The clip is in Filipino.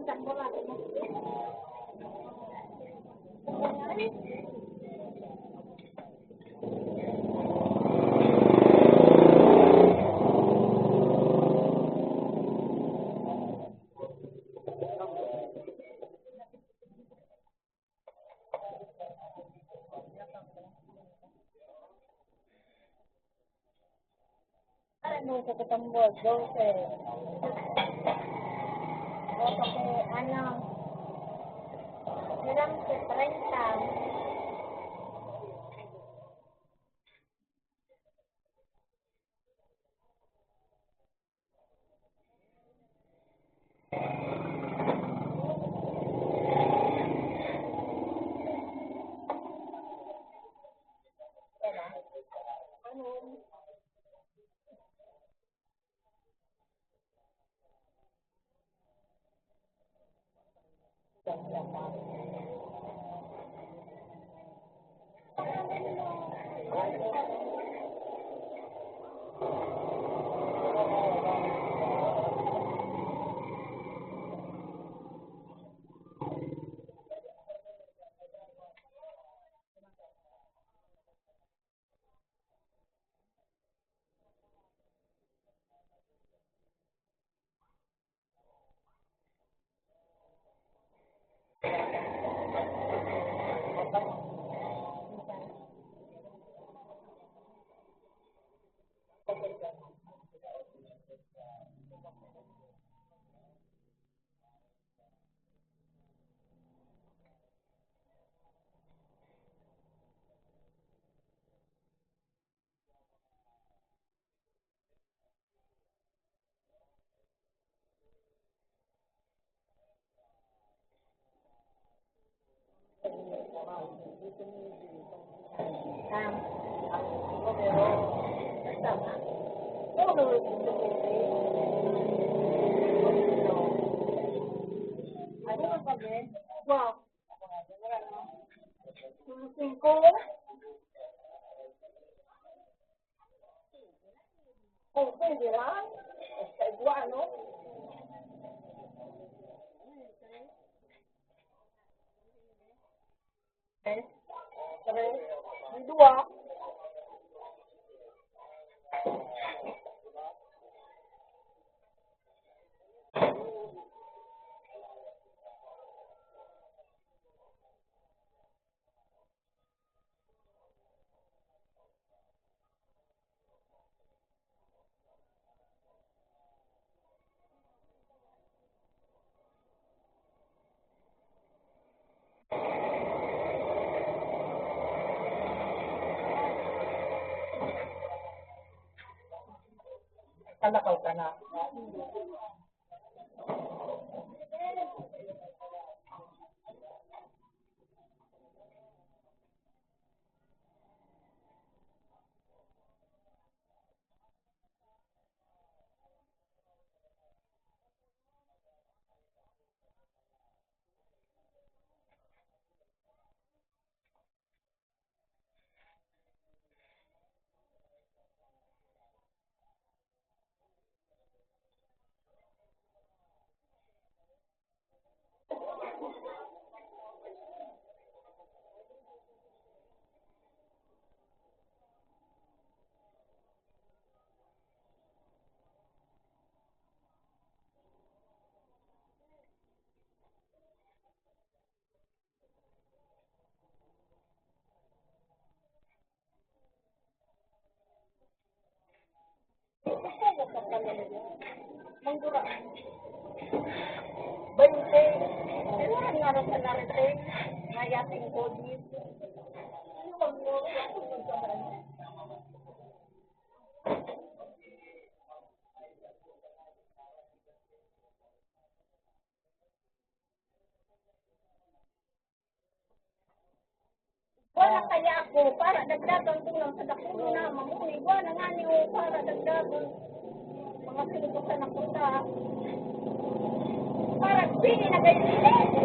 Ano sa katambol, 12. O kasi ano, hiram sa 30. Wow. 5. Oh, pwede lang. Sa igwa, ano? Eh, sabi, may 2. Kalakaw ka na. Manggura. 20. Wala nga rin sa nariting. Ngayating ko dito. Wala kaya ako para dagdagan ko lang sa dakulo na mamuni. Wala nga niyo para dagdagan. Mga sinubukan ako sa para bini na ganyan.